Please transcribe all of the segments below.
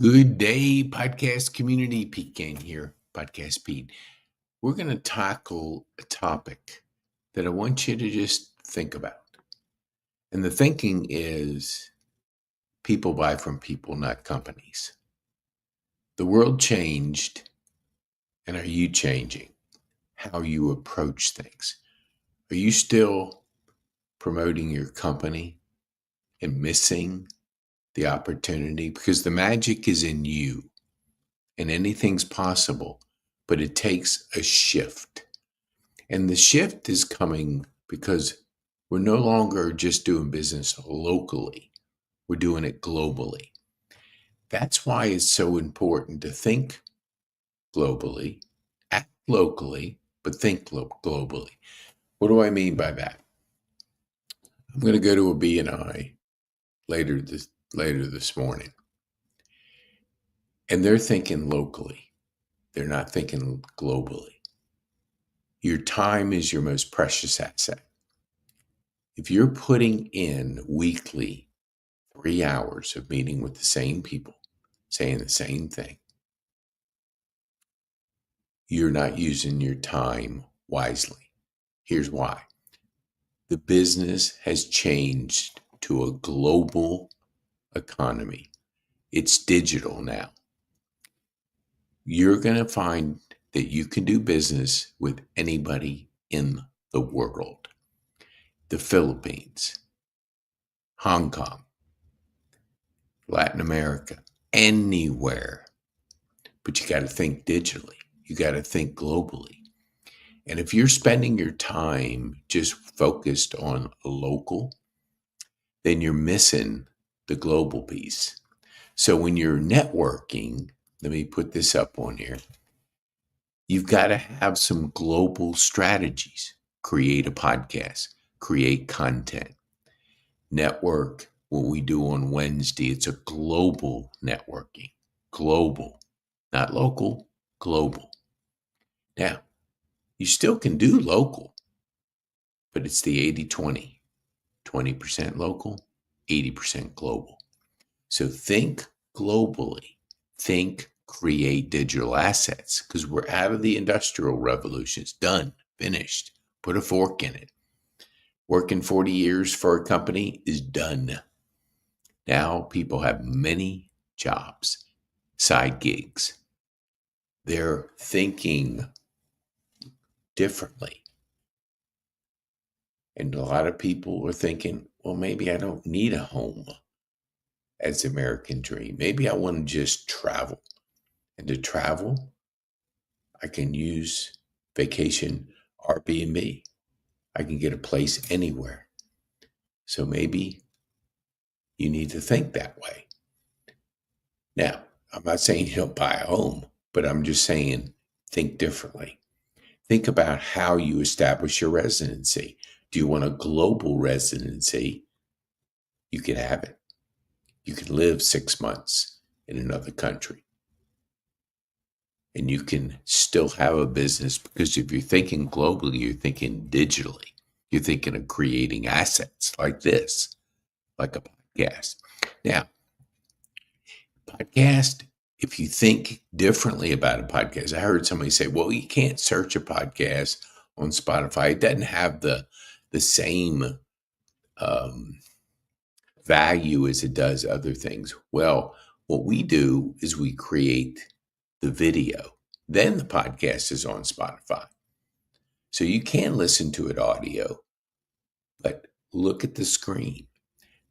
Good day, podcast community. Pete Gang here, Podcast Pete. We're going to tackle a topic that I want you to just think about. And the thinking is people buy from people, not companies. The world changed, and are you changing how you approach things? Are you still promoting your company and missing the opportunity? Because the magic is in you. And anything's possible, but it takes a shift. And the shift is coming because we're no longer just doing business locally, we're doing it globally. That's why it's so important to think globally, act locally, but think globally. What do I mean by that? I'm going to go to a BNI later this morning, and they're thinking locally. They're not thinking globally. Your time is your most precious asset. If you're putting in weekly 3 hours of meeting with the same people, saying the same thing, you're not using your time wisely. Here's why. The business has changed to a global economy. It's digital now. You're going to find that you can do business with anybody in the world. The Philippines, Hong Kong, Latin America, anywhere. But you got to think digitally. You got to think globally. And if you're spending your time just focused on local, then you're missing the global piece. So when you're networking, let me put this up on here. You've got to have some global strategies. Create a podcast, create content, network. What we do on Wednesday, it's a global networking. Global, not local, global. Now, you still can do local, but it's the 80-20. 20% local, 80% global. So think globally. Think create digital assets, because we're out of the industrial revolution. It's done, finished. Put a fork in it. Working 40 years for a company is done. Now people have many jobs, side gigs. They're thinking differently. And a lot of people are thinking, well, maybe I don't need a home as the American dream. Maybe I want to just travel. And to travel, I can use vacation Airbnb. I can get a place anywhere. So maybe you need to think that way. Now, I'm not saying you don't buy a home, but I'm just saying think differently. Think about how you establish your residency. Do you want a global residency? You can have it. You can live 6 months in another country. And you can still have a business, because if you're thinking globally, you're thinking digitally. You're thinking of creating assets like this, like a podcast. Now, podcast, if you think differently about a podcast, I heard somebody say, well, you can't search a podcast on Spotify. It doesn't have the same value as it does other things. Well, what we do is we create the video. Then the podcast is on Spotify. So you can listen to it audio, but look at the screen.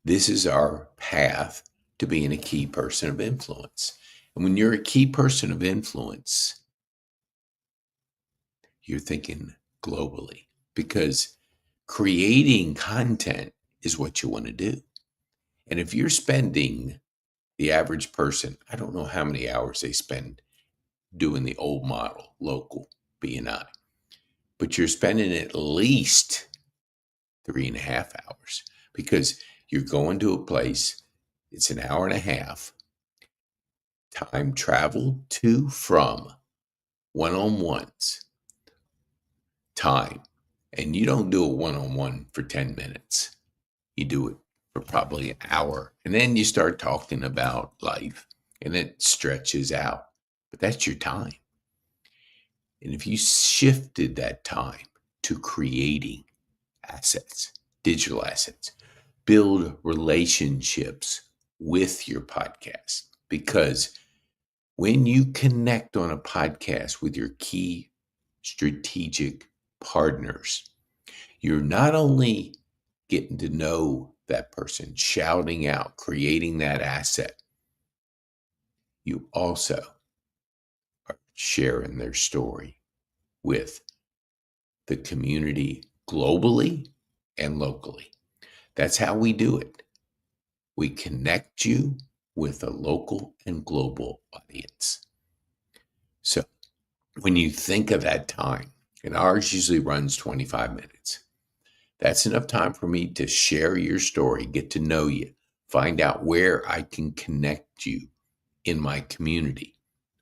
This is our path to being a key person of influence. And when you're a key person of influence, you're thinking globally, because creating content is what you want to do. And if you're spending, the average person, I don't know how many hours they spend doing the old model, local BNI, but you're spending at least 3.5 hours, because you're going to a place, it's an hour and a half, time travel to, from, one-on-ones, time. And you don't do a one-on-one for 10 minutes. You do it for probably an hour. And then you start talking about life. and it stretches out. But that's your time. And if you shifted that time to creating assets, digital assets, build relationships with your podcast, because when you connect on a podcast with your key strategic partners, you're not only getting to know that person, shouting out, creating that asset, you also are sharing their story with the community globally and locally. That's how we do it. We connect you with a local and global audience. So when you think of that time, and ours usually runs 25 minutes, that's enough time for me to share your story, get to know you, find out where I can connect you in my community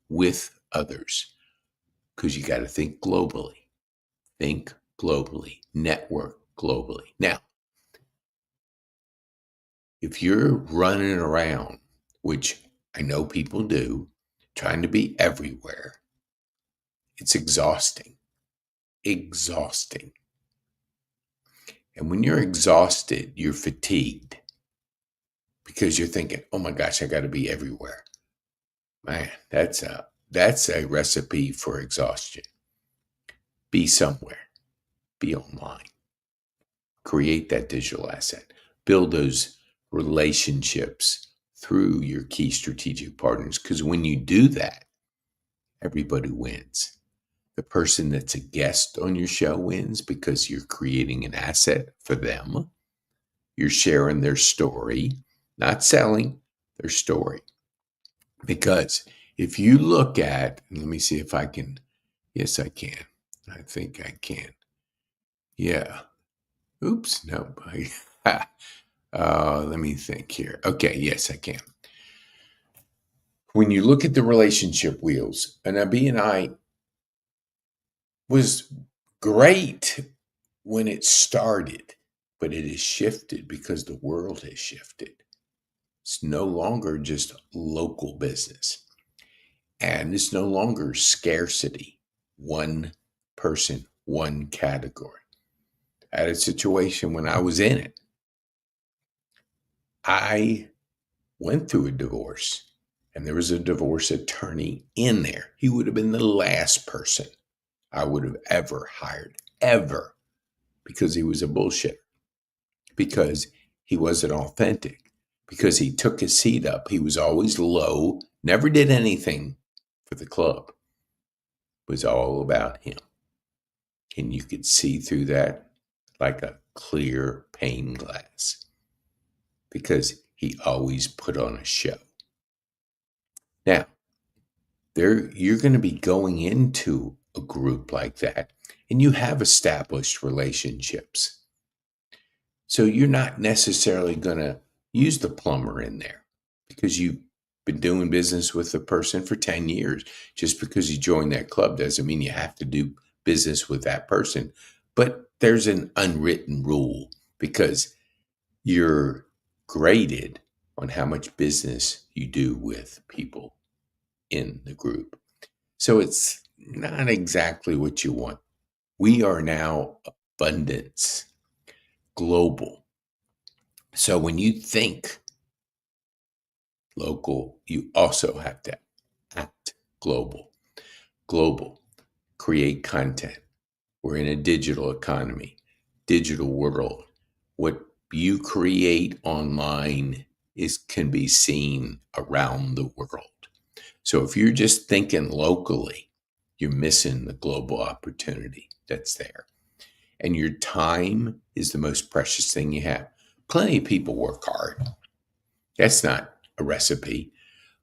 with others. Because you got to think globally. Think globally. Network globally. Now, if you're running around, which I know people do, trying to be everywhere, it's exhausting. Exhausting. And when you're exhausted, you're fatigued because you're thinking, oh my gosh, I got to be everywhere. Man, that's a recipe for exhaustion. Be somewhere. Be online. Create that digital asset. Build those relationships through your key strategic partners. Because when you do that, everybody wins. The person that's a guest on your show wins because you're creating an asset for them. You're sharing their story, not selling their story. Because if you look at, let me see if I can, yes, I can. I think I can. Yeah. Oops, no. Let me think here. Okay, yes, I can. When you look at the relationship wheels, and BNI was great when it started, but it has shifted because the world has shifted. It's no longer just local business. And it's no longer scarcity, one person, one category. I had a situation when I was in it. I went through a divorce, and there was a divorce attorney in there. He would have been the last person I would have ever hired, ever, because he was a bullshitter, because he wasn't authentic, because he took his seat up. He was always low, never did anything for the club. It was all about him. And you could see through that like a clear pane glass because he always put on a show. Now, you're going to be going into a group like that, and you have established relationships. So you're not necessarily going to use the plumber in there because you've been doing business with the person for 10 years. Just because you joined that club doesn't mean you have to do business with that person. But there's an unwritten rule because you're graded on how much business you do with people in the group. So it's not exactly what you want. We are now abundance, global. So when you think local, you also have to act global. Global, create content. We're in a digital economy, digital world. What you create online can be seen around the world. So if you're just thinking locally, you're missing the global opportunity that's there. And your time is the most precious thing you have. Plenty of people work hard. That's not a recipe.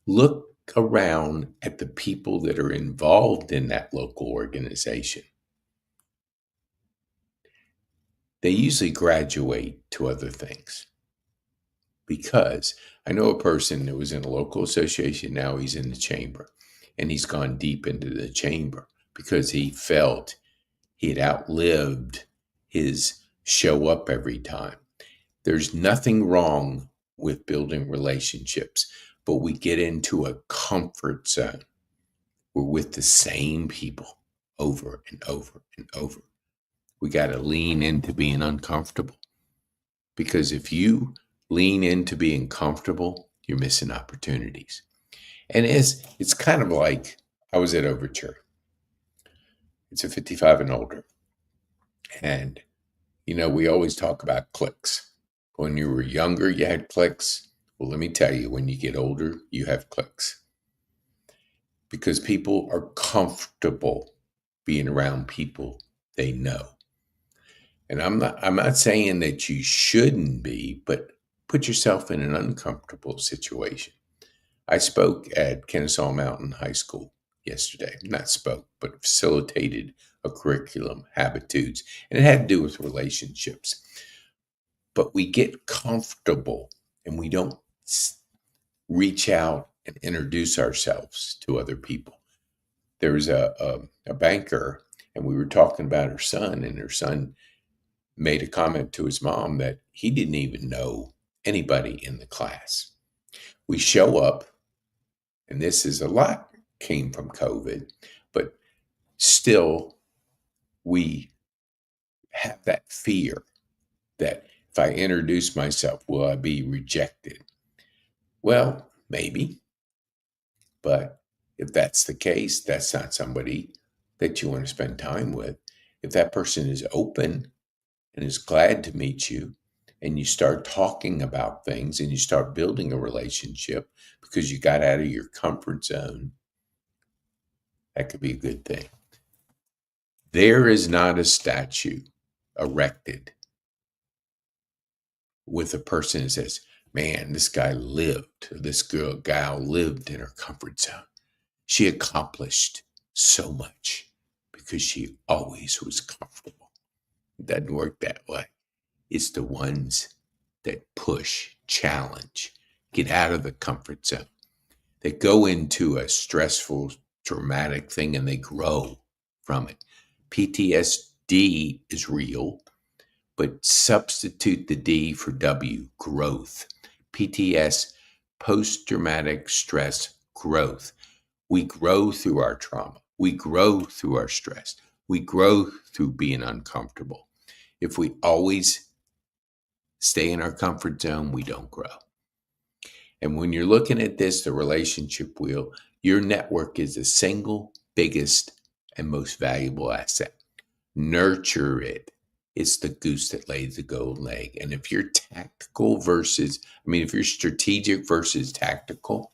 Look around at the people that are involved in that local organization. They usually graduate to other things. Because I know a person that was in a local association, now he's in the chamber. And he's gone deep into the chamber because he felt he had outlived his show up every time. There's nothing wrong with building relationships, but we get into a comfort zone. We're with the same people over and over and over. We got to lean into being uncomfortable, because if you lean into being comfortable, you're missing opportunities. And it's kind of like, I was at Overture. It's a 55 and older. And, we always talk about clicks. When you were younger, you had clicks. Well, let me tell you, when you get older, you have clicks. Because people are comfortable being around people they know. And I'm not saying that you shouldn't be, but put yourself in an uncomfortable situation. I spoke at Kennesaw Mountain High School yesterday. Not spoke, but facilitated a curriculum, habitudes, and it had to do with relationships. But we get comfortable and we don't reach out and introduce ourselves to other people. There was a banker, and we were talking about her son, and her son made a comment to his mom that he didn't even know anybody in the class. We show up, and this is a lot came from COVID, but still we have that fear that if I introduce myself, will I be rejected? Well, maybe, but if that's the case, that's not somebody that you want to spend time with. If that person is open and is glad to meet you, and you start talking about things and you start building a relationship because you got out of your comfort zone, that could be a good thing. There is not a statue erected with a person that says, man, this guy lived, or this gal lived in her comfort zone. She accomplished so much because she always was comfortable. It doesn't work that way. It's the ones that push, challenge, get out of the comfort zone. They go into a stressful, traumatic thing and they grow from it. PTSD is real, but substitute the D for W, growth. PTS, post-traumatic stress growth. We grow through our trauma. We grow through our stress. We grow through being uncomfortable. If we always stay in our comfort zone, we don't grow. And when you're looking at this, the relationship wheel, your network is the single biggest and most valuable asset. Nurture it. It's the goose that lays the golden egg. And if you're if you're strategic versus tactical,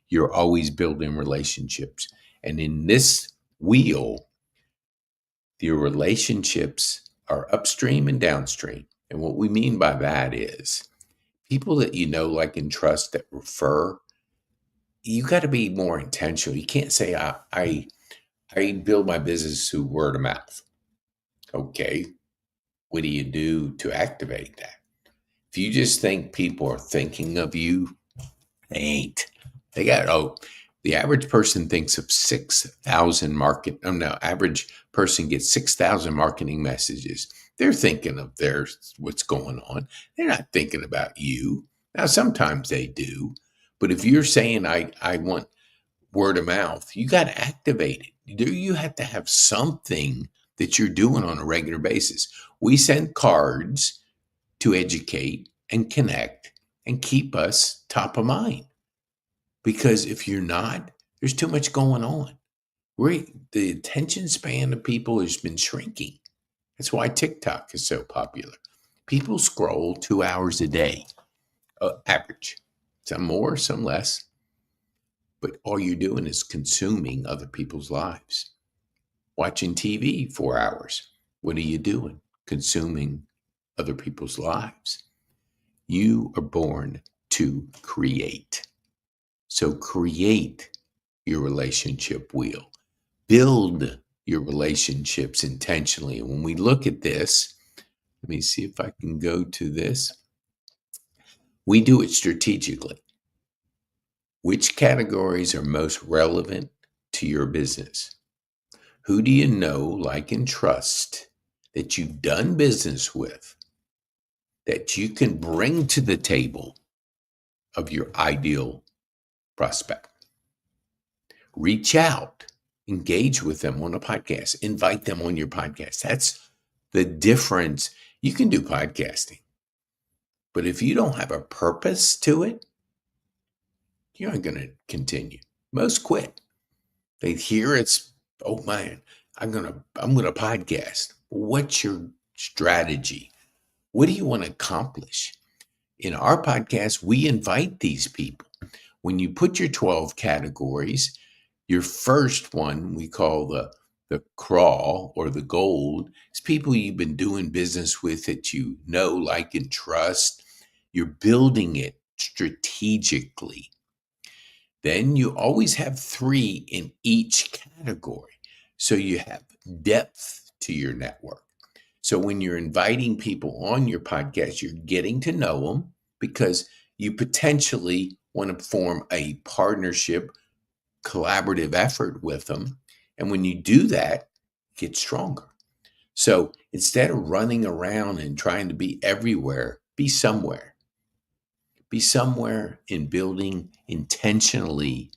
you're always building relationships. And in this wheel, your relationships are upstream and downstream. And what we mean by that is people that you know, like, and trust that refer, you got to be more intentional. You can't say, I build my business through word of mouth. Okay. What do you do to activate that? If you just think people are thinking of you, they ain't. The average person thinks of 6,000 average person gets 6,000 marketing messages. They're thinking of what's going on. They're not thinking about you. Now, sometimes they do, but if you're saying, I want word of mouth, you got to activate it. You have to have something that you're doing on a regular basis. We send cards to educate and connect and keep us top of mind. Because if you're not, there's too much going on. The attention span of people has been shrinking. That's why TikTok is so popular. People scroll 2 hours a day, average. Some more, some less. But all you're doing is consuming other people's lives. Watching TV 4 hours. What are you doing? Consuming other people's lives. You are born to create. So create your relationship wheel. Build your relationships intentionally. And when we look at this, let me see if I can go to this. We do it strategically. Which categories are most relevant to your business? Who do you know, like, and trust that you've done business with that you can bring to the table of your ideal prospect. Reach out, engage with them on a podcast, invite them on your podcast. That's the difference. You can do podcasting, but if you don't have a purpose to it, you aren't going to continue. Most quit. They hear it's, oh man, I'm gonna podcast. What's your strategy? What do you want to accomplish? In our podcast, we invite these people. When you put your 12 categories, your first one we call the crawl or the gold. It's people you've been doing business with that you know, like, and trust. You're building it strategically. Then you always have 3 in each category. So you have depth to your network. So when you're inviting people on your podcast, you're getting to know them because you potentially want to form a partnership, collaborative effort with them. And when you do that, get stronger. So instead of running around and trying to be everywhere, be somewhere. Be somewhere in building intentionally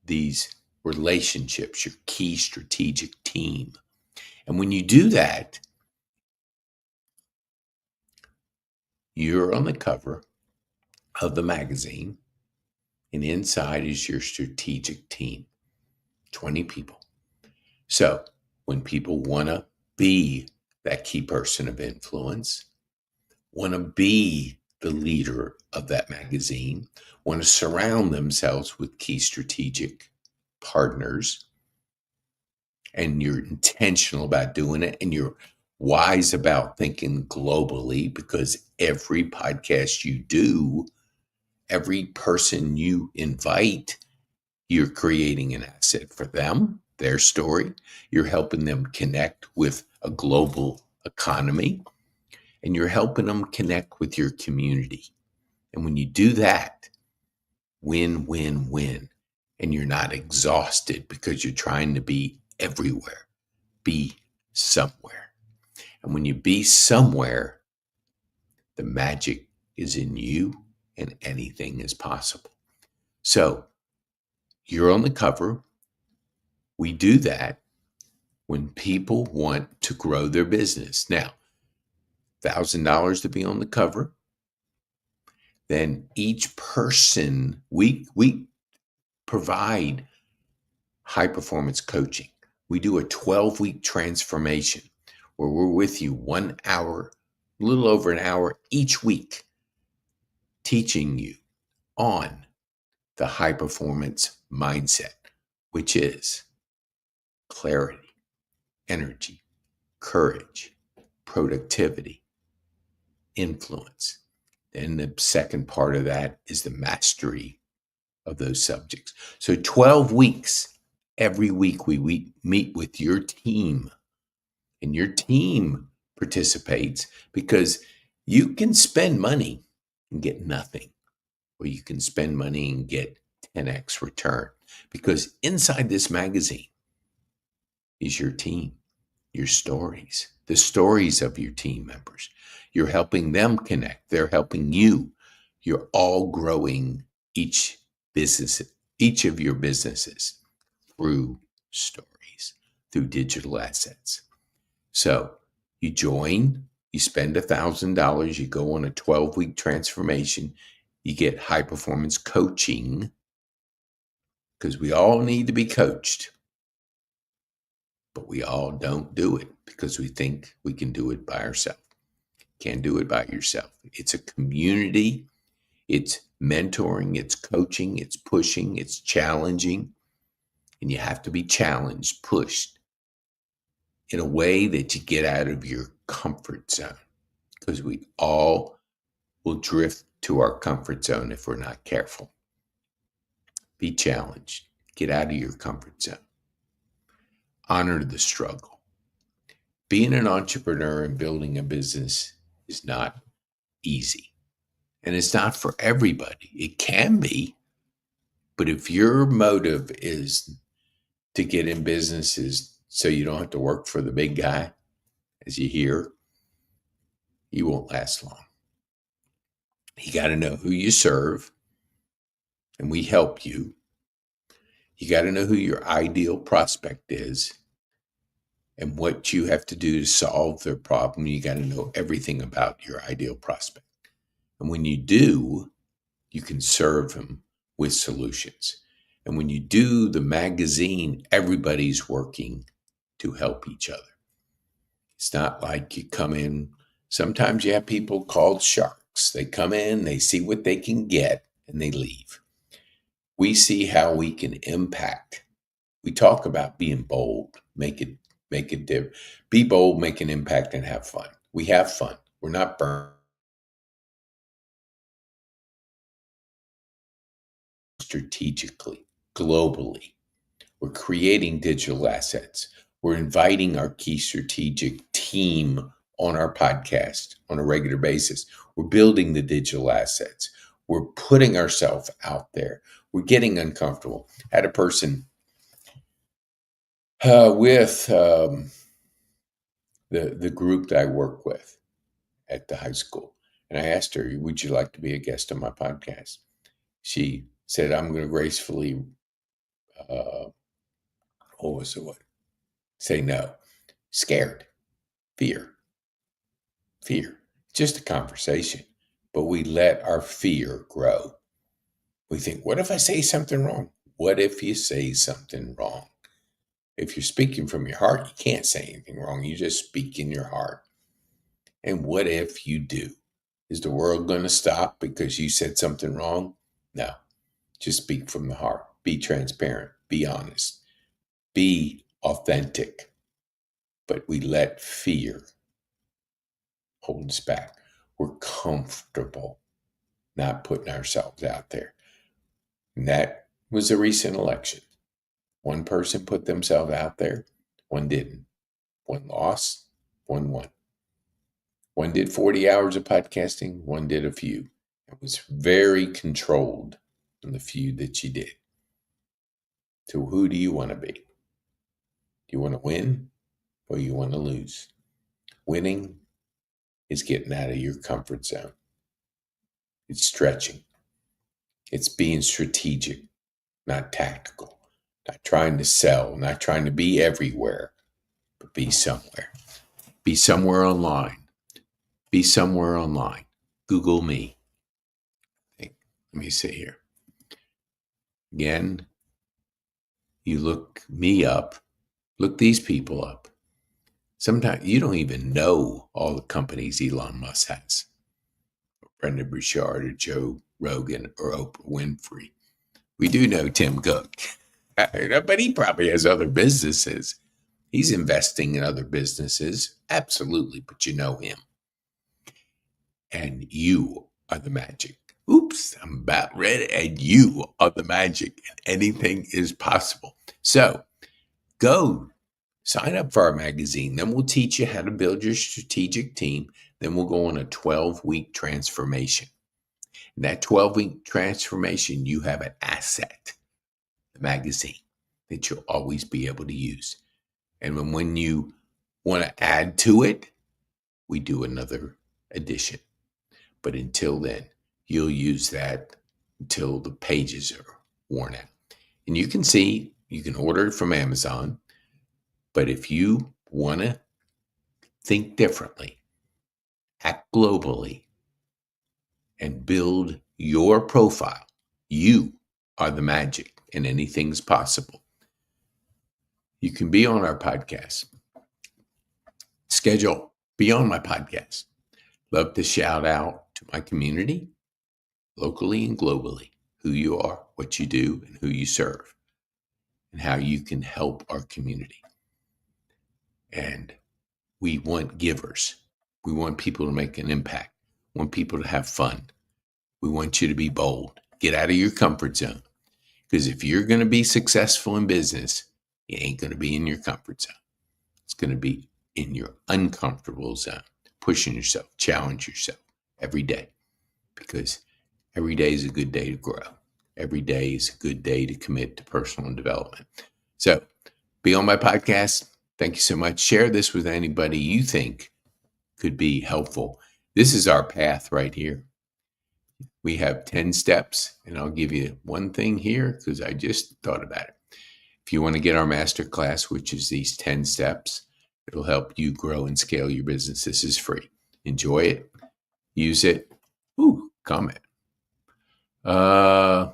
these relationships, your key strategic team. And when you do that, you're on the cover of the magazine, and inside is your strategic team, 20 people. So when people want to be that key person of influence, want to be the leader of that magazine, want to surround themselves with key strategic partners, and you're intentional about doing it, and you're wise about thinking globally, because every podcast you do, every person you invite, you're creating an asset for them, their story. You're helping them connect with a global economy, and you're helping them connect with your community. And when you do that, win, win, win. And you're not exhausted because you're trying to be everywhere. Be somewhere. And when you be somewhere, the magic is in you and anything is possible. So you're on the cover. We do that when people want to grow their business. Now, $1,000 to be on the cover. Then each person, we provide high performance coaching. We do a 12-week transformation where we're with you 1 hour, a little over an hour each week, teaching you on the high performance mindset, which is clarity, energy, courage, productivity, influence. Then the second part of that is the mastery of those subjects. So 12 weeks, every week we meet with your team, and your team participates because you can spend money and get nothing, or you can spend money and get 10x return, because inside this magazine is your team, your stories, the stories of your team members. You're helping them connect. They're helping you. You're all growing each of your businesses through stories, through digital assets. So you join, you spend $1,000, you go on a 12-week transformation, you get high performance coaching, because we all need to be coached, but we all don't do it because we think we can do it by ourselves. Can't do it by yourself. It's a community. It's mentoring, it's coaching, it's pushing, it's challenging. And you have to be challenged, pushed in a way that you get out of your comfort zone, because we all will drift to our comfort zone if we're not careful. Be challenged. Get out of your comfort zone. Honor the struggle. Being an entrepreneur and building a business is not easy. And it's not for everybody. It can be. But if your motive is to get in businesses so you don't have to work for the big guy, as you hear, you won't last long. You got to know who you serve. and we help you. You got to know who your ideal prospect is and what you have to do to solve their problem. You got to know everything about your ideal prospect. And when you do, you can serve them with solutions. And when you do the magazine, everybody's working to help each other. It's not like you come in. Sometimes you have people called sharks. They come in, they see what they can get, and they leave. We see how we can impact. We talk about being bold, make it different. Be bold, make an impact, and have fun. We have fun. We're not burned strategically, globally. We're creating digital assets. We're inviting our key strategic team on our podcast on a regular basis. We're building the digital assets. We're putting ourselves out there. We're getting uncomfortable. I had a person with the group that I work with at the high school. And I asked her, would you like to be a guest on my podcast? She said, I'm going to gracefully, say no. Scared, fear. Just a conversation. But we let our fear grow. We think, what if I say something wrong? What if you say something wrong? If you're speaking from your heart, you can't say anything wrong. You just speak in your heart. And what if you do? Is the world going to stop because you said something wrong? No. Just speak from the heart. Be transparent. Be honest. Be authentic. But we let fear hold us back. We're comfortable not putting ourselves out there. And that was a recent election. One person put themselves out there, one didn't. One lost, one won. One did 40 hours of podcasting, one did a few. It was very controlled in the few that you did. So who do you want to be? Do you want to win or you want to lose? Winning is getting out of your comfort zone. It's stretching. It's being strategic, not tactical. Not trying to sell, not trying to be everywhere, but be somewhere. Be somewhere online. Be somewhere online. Google me. Let me see here. Again, you look me up, look these people up. Sometimes you don't even know all the companies Elon Musk has. Brendan Burchard or Joe Rogan or Oprah Winfrey. We do know Tim Cook, but he probably has other businesses. He's investing in other businesses. Absolutely, but you know him. And you are the magic. Oops, I'm about ready. And you are the magic. And anything is possible. So go sign up for our magazine. Then we'll teach you how to build your strategic team. Then we'll go on a 12-week transformation. In that 12-week transformation, you have an asset, the magazine, that you'll always be able to use. And when you want to add to it, we do another edition. But until then, you'll use that until the pages are worn out. And you can see, you can order it from Amazon. But if you want to think differently, act globally, and build your profile, you are the magic and anything's possible. You can be on our podcast. Schedule, be on my podcast. Love to shout out to my community, locally and globally, who you are, what you do, and who you serve, and how you can help our community. And we want givers. We want people to make an impact. We want people to have fun. We want you to be bold. Get out of your comfort zone. Because if you're going to be successful in business, it ain't going to be in your comfort zone. It's going to be in your uncomfortable zone. Pushing yourself, challenge yourself every day. Because every day is a good day to grow. Every day is a good day to commit to personal development. So be on my podcast. Thank you so much. Share this with anybody you think could be helpful. This is our path right here. We have 10 steps, and I'll give you one thing here because I just thought about it. If you want to get our masterclass, which is these 10 steps, it'll help you grow and scale your business. This is free. Enjoy it. Use it. Ooh, comment. Oh,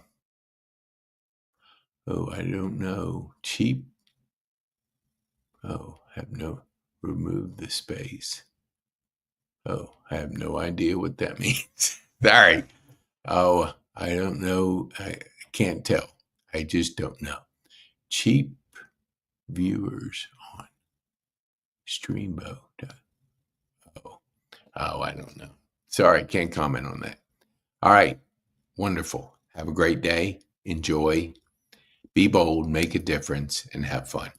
I don't know. Cheap. Oh, remove the space. Oh, I have no idea what that means. Sorry. Oh, I don't know. I can't tell. I just don't know. Cheap viewers on Streambo. Oh, I don't know. Sorry, can't comment on that. All right. Wonderful. Have a great day. Enjoy. Be bold, make a difference, and have fun.